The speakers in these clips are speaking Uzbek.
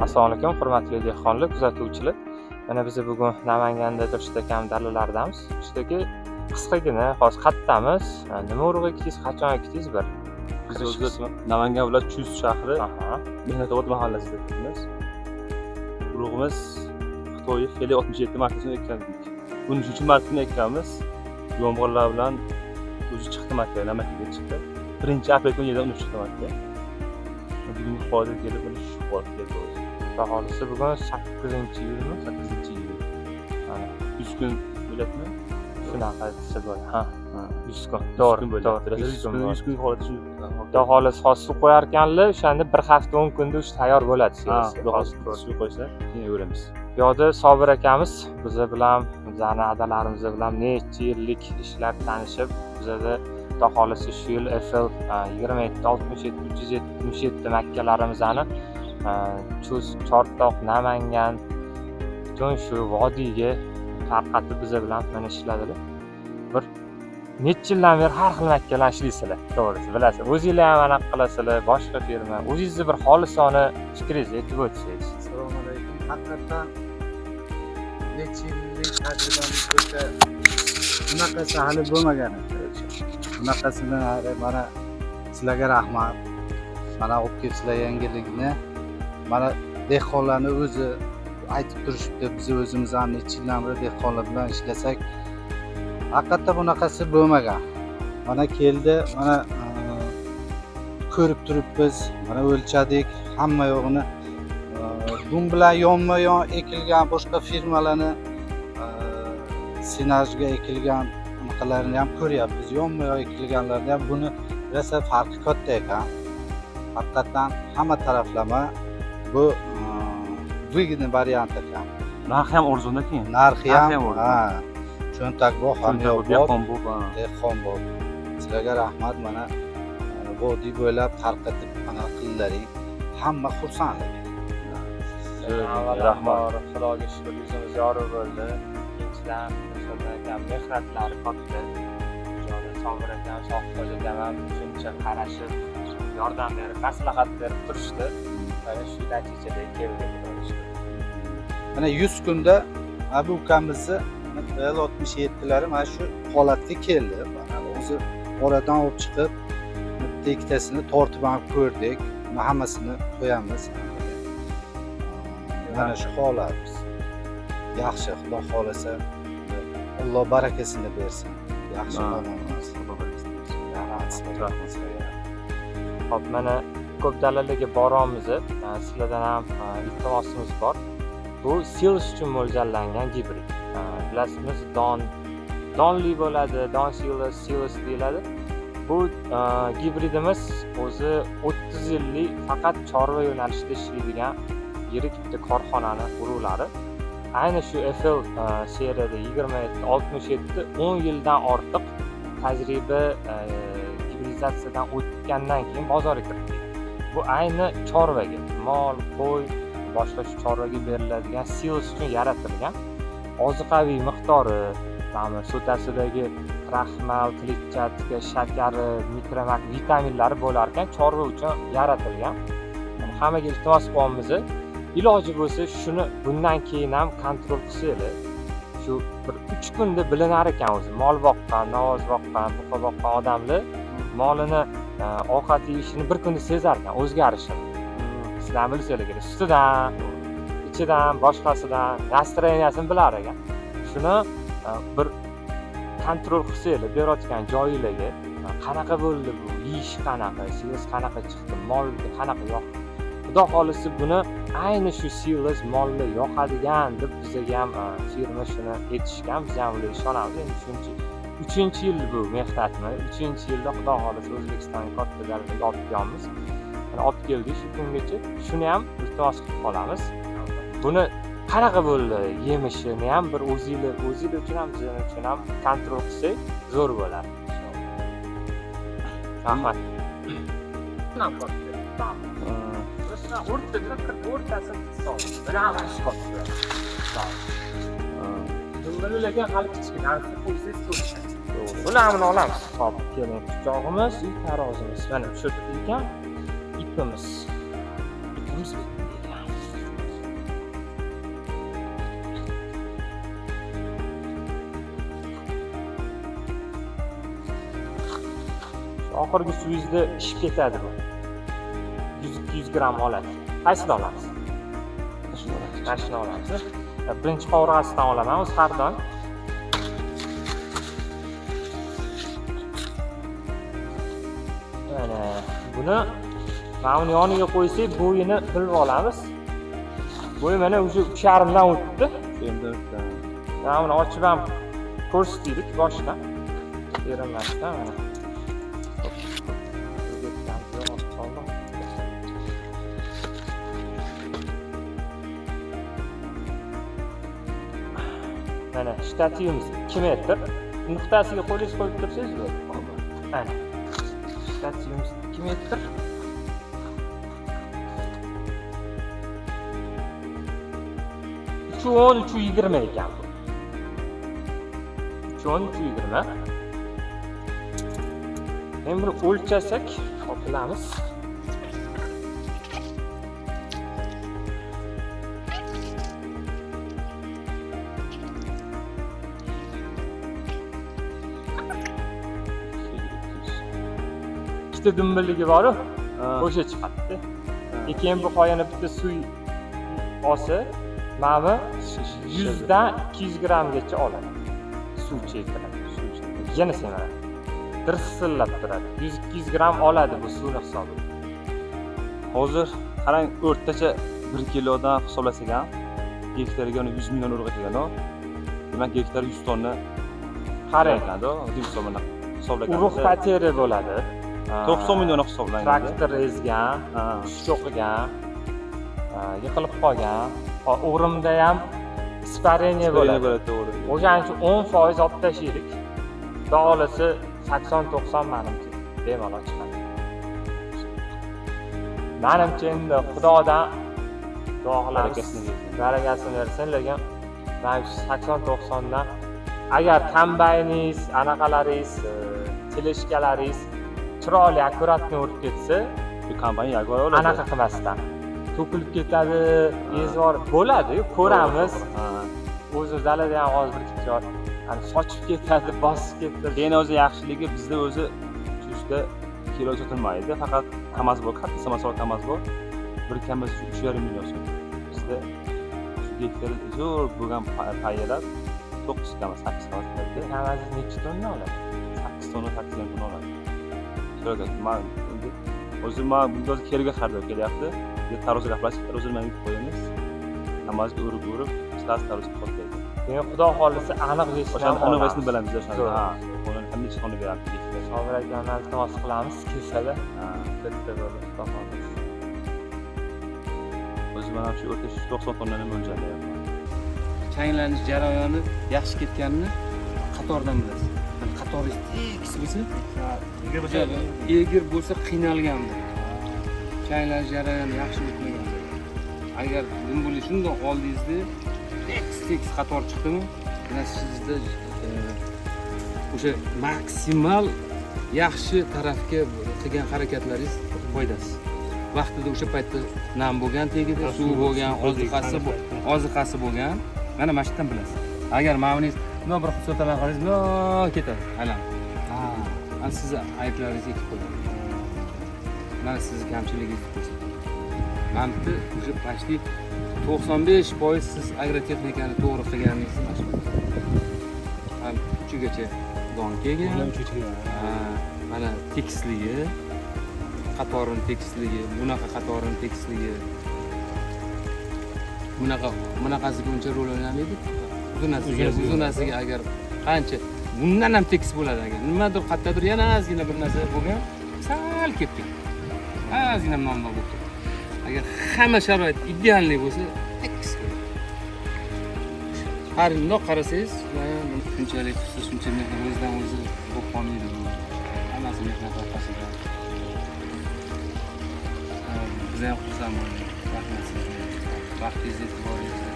Assalomu alaykum, hurmatli dehqonlar, kuzatuvchilar. Mana biz bugun Namanganda Turshida kam dalalardamiz. Tushdagi qisqagina hozir qattamiz. Nima urug' ekdingiz, qachon ekdingiz bir? Biz o'zimiz Namangan viloyati Chust shahri Mehnatobod mahallasida turibmiz. Urug'imiz Xitoy Feli 67 markasini ekkandik. 13-markasini ekkanmiz. Yomg'irlar bilan o'zi chiqdi marka, Namangaga chiqdi. 1-aprel kuni yerdan unib chiqdi marka. Bugungi hozir kelib buni shu holatga keldi. Aholisi bugun 8-iyulmi? 8-iyul. Mana 100 kun bo'ladimi? Shunaqa desa bo'ladi. Ha, 100 kun. To'g'ri, to'g'ri. 100 kun holati shu. Aholisi hozir suv qo'yar ekanlar, o'shanda 1 hafta 10 kunda ush tayyor bo'ladi. Suv qo'ysa, keyin o'ramiz. Yo'da Sobir akamiz biz bilan, bizning adalarimiz bilan necha yillik ishlab tanishib, bizda aholisi shu yil FL 27 67 377 makkalarimizni Chust, Chortoq, Namangan butun shu vodiyga tarqatib biz bilan mana ishladilar. Bir necha yildan beri har xil makkalar ishlaysizlar, to'g'risi bilasiz. O'zingizlar ham aniq qilasizlar, boshqa firma. O'zingizni bir xolisona fikringizni aytib o'tsangiz. Assalomu alaykum. Haqiqatan necha yillik tajribamiz bo'lsa, bunaqasi hali bo'lmagan. Bunaqasidan mana sizlarga rahmat. Mana olib kelibsizlar yangilikni. Mana dehqonlarni o'zi aytib turishibdi, biz o'zimiz ham necha yildan beri dehqonlar bilan ishlasak, haqiqatda bunaqasi bo'lmagan. Mana keldi, mana ko'rib turibmiz, mana o'lchadik, hamma yo'g'ini. Bun bilan yonma-yon ekilgan boshqa firmalarni sinajga ekilgan bunaqalarini ham ko'ryapmiz. Yonma-yon ekilganlarni ham buni rosa farqi katta ekan. Haqiqatan hamma taraflama bu выгодный variant ekan. Narxi ham arzonda keyin. Narxi ham, cho'ntak bor, hamma dehqon bor. Sizlarga rahmat, mana vodiy bo'ylab tarqatib mana qillaring. Hamma xursandlar. Rahmat. Xudoga shukr, yuzimiz yorug' bo'ldi. Ikkinchidan, o'sha akam mehnatlari katta. Jo'ra Sobir akam, Shohxo'ja akam ham shuncha qarashib, yordam berib, maslahat berib turishdi. Mana shu natijaga keldik. Mana 100 kunda Abu ukamizni L67lari mana shu holatga keldi. Mana o'zi oradan olib chiqib, bitta ikkitasini tortib ham ko'rdik. Mana hammasini qo'yamiz. Mana shu holat. Yaxshi, Xudo xolasa, Alloh barakasini bersin. Yaxshi tomonimiz. Hop, mana ko'p dalalarga boramiz. Sizlardan ham iltimosimiz bor. Bu sales uchun mo'ljallangan gibrid. Bilasizmi, donli bo'ladi, don sales deyiladi. Bu gibridimiz o'zi 30 yillik faqat chorva yo'nalishida ishlaydigan yirik bitta korxonani urug'lari. Ayni shu FL seriyada 27-67 10 yildan ortiq tajriba gibridizatsiyadan o'tgandan keyin bozorga kirdi. Bu ayni chorvaga, mol, qo'y, boshqa shu chorvaga beriladigan sales uchun yaratilgan. Oziqaviy miqdori, so'tasidagi kraxmal, kletchatka, shakari, mikromak vitaminlari bo'lar ekan, chorva uchun yaratilgan. Hammaga iltimos qilyapmiz. Iloji bo'lsa shuni bundan keyin ham kontrol qilsanglar, shu bir 3 kunda bilinar ekan o'zi. Mol boqqan, novoz boqqan, buqa boqqan odamlar molini ovqat yeyishini bir kunda sezar ekan, o'zgarishini. Sizlar bilsanglar kerak, sutidan, ichidan, boshqasidan, nastroyeniyasini bilar ekan. Shuni bir kontrol qilsanglar, berayotgan joylarga qanaqa bo'ldi bu, yeyish qanaqa, siz qanaqa chiqdi, molga qanaqa yoqdi. Xudo xolisi buni ayni shu silas molga yoqadigan deb bizga ham firma shuni aytishgan, biz ham ularga ishonamiz. Endi 3-yil bu mehnatmi? 3-yilda Xudo xolisi O'zbekistonga katta darajaga olib kelamiz. Mana olib keldik shu kungacha. Shuni ham iltimos qilib qolamiz. Buni qanaqa bo'ldi, yemishini ham bir o'zinglar uchun ham, bizlar uchun ham kontrol qilsak zo'r bo'ladi. Rahmat. O'rtasini hisob. Bilaman chiqadi. Dumlalarga hali kichkina qo'ysangiz to'g'ri. Bularni olamiz. Hop, keling, pichog'imiz, tarozimiz. Mana shu yerda ekan ipimiz. oxirgi suvingizda ishib ketadi bu. 100-200 gram oladi. Qaysini olamiz? Mashina olamiz. Birinchi qovurg'asidan olaman, o'zi har doim. Mana buni uni yoniga qo'ysak, bo'yini bilib olamiz. Bo'yi mana o'sha 3,5 dan o'tdi. Endi Mana buni ochib ham ko'rsatdik boshdan. Erinmasdan mana. Mana shtativimiz 2 metr. Nuqtasiga qo'lingiz qo'yib tursangiz bo'ladi. Mana. Shtativimiz 2 metr. Uch 20 ekan bu. 320. Endi buni o'lchasak, topilamiz. Ikkita dumbilligi bor-ku, o'sha chiqadi. Keyin bu qoyani bitta suv olsa, mana 100 dan 200 grammgacha oladi. Suv chekiladi. Yana semiradi. Dirsillab turadi. 100-200 gram oladi bu suvni hisobi. hozir qarang, o'rtacha 1 kilodan hisoblasak ham gektariga 100 million urug' ekan-ku. Demak, gektar 100 tonna Qarang, hisoblagan. urug' pateri bo'ladi. 90 million hisoblangan. Traktor ezgan, cho'qigan, yiqilib qolgan, o'rimda ham ispareniya bo'ladi. O'shaning uchun 10% olib tashlaylik. Da'olisi 80-90 menimcha bemalol chiqadi. Menimcha endi Xudodan duo qilamiz. Barakasini bersin, lekin men 80-90 dan agar kombayningiz, anaqalaringiz, teleshkalaringiz chiroyli akkuratni urib ketsa, bu kombayn yagora bo'ladi. anaqa qilmasdan to'kilib ketadi, ezor bo'ladi, ko'ramiz. O'zi dalada ham hozir bir joy sochib ketadi, bosib ketadi. Keyin o'zi yaxshiligi bizda o'zi chuchda kilo sotilmaydi, faqat kamaz bor, katta samasol kamaz bor. Bir kamaz 3,5 million so'm. Bizda shu gektar zo'r bo'lgan payalar 9 kamaz, 8 kamaz bo'ladi. Kamazi necha tonna oladi? 8 tonna, 8 tonna oladi. Shunday men endi o'zim bunga keriga xaridor kelyapti. Taroziga gaplashib, taroziga men yutib qo'yamiz. Namozga urib, sizlar taroziga qo'yamiz. Keyin Xudo xolisa aniq yechishni O'shani aniq yechishni bilamiz o'shani. Ha, uni ham necha tonna beradi deydi. Sobir akamni iltimos qilamiz, kelsa-da. Bitta bo'lib Xudo xolisa. O'zim ham shu o'rta 90 tonnani mo'ljallayapman. Changlanish jarayoni yaxshi ketganini qatordan bilasiz. Qatoringiz tekis bo'lsa, egir bo'lsa qiynalgan bo'ladi. Changlanish jarayoni yaxshi o'tmagan. Agar dumbuli shundoq oldingizda tekis qator chiqdimi, mana sizda o'sha maksimal yaxshi tarafga qilgan harakatlaringiz foydasiz. Vaqtida o'sha paytda nam bo'lgan tegida, suv bo'lgan, oziqasi bo'lgan, mana shu yerdan bilasiz. Agar ma'ningiz bunday bir xususiyatlarni qarasangiz, bunday ketadi, aylanib. Ana sizni ayblaringizni ekib qo'yadi. Mana sizni kamchiligingizni ko'rsatadi. Manimcha o'sha почти 95% siz agrotexnikani to'g'ri qilganingizni mashhur. Uchigacha don kelgan. Mana tekisligi, qatorini tekisligi, bunaqa qatorini tekisligi. Bunaqasiga uncha rol o'ynamaydi. Uzunasiga agar qancha bundan ham tekis bo'ladi agar nimadir qayerdadir yana ozgina bir narsa bo'lgan, sal ketgan. Ozgina nomma bo'lib. Agar hamma sharoit idealniy bo'lsa, tekis. Har bundoq qarasangiz, shunchalik siz shuncha mehr o'zidan o'zi bo'lib qolmaydi. Hammasi mehnat orqasida. Biz ham xursandman. Rahmat sizga. Vaqtingizni e'tiboringizga.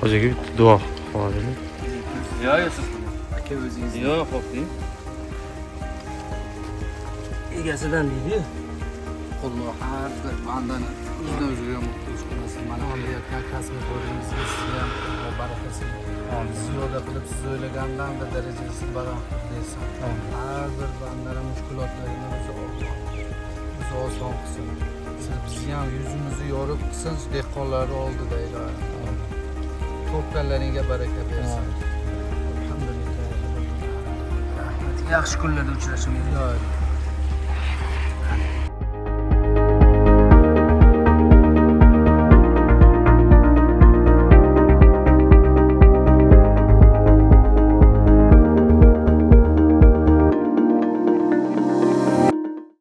O'ziga bitta duo qiladi. Yo'q, siz aka o'zingiz. Yo'q, xo'pding. Egasidan deydi. Alloh har bir bandani o'zidan o'ziga Xudoyo muhtoj qilmasin. Mana qilayotgan kasb-koringizni sizga ham Xudo barakasini ziyoda qilib, siz o'ylagandan-da darajasi balandroq bersin. Har bir bandaning mushkulotlarini o'zi oson qilsin. Siz bizni ham yuzimizni yorib qilsin, dehqonlarni oldida ilohim. To'pganlaringga baraka bersin. Alhamdulillah. Yaxshi kunlarda uchrashamiz.